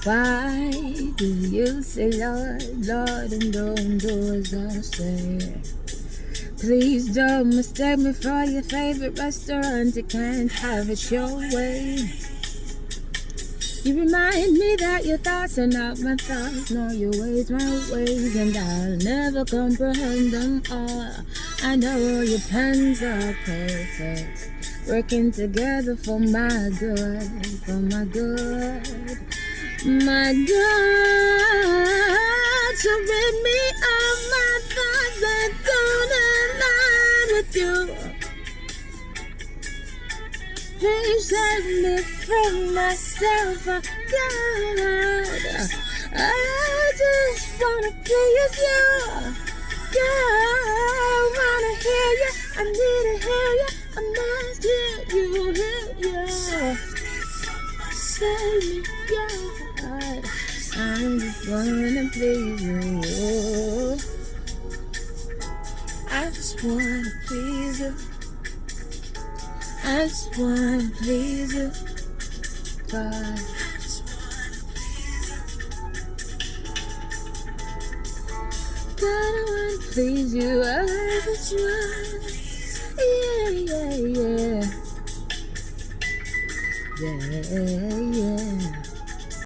Why do you say Lord, Lord, and don't do as I say? Please don't mistake me for your favorite restaurant. You can't have it your way. You remind me that your thoughts are not my thoughts, nor your ways my ways, and I'll never comprehend them all. I know all your plans are perfect, working together for my good, for my good, my good. So rid me of my thoughts that don't align with you. Please set me from myself, God. I just wanna please you. God, I wanna hear you. I need to hear you. I must hear you. Save me, God. I just wanna please you. I just wanna please you. I just wanna please you, God. God, I wanna please you. I just wanna, yeah, yeah, yeah, yeah, yeah.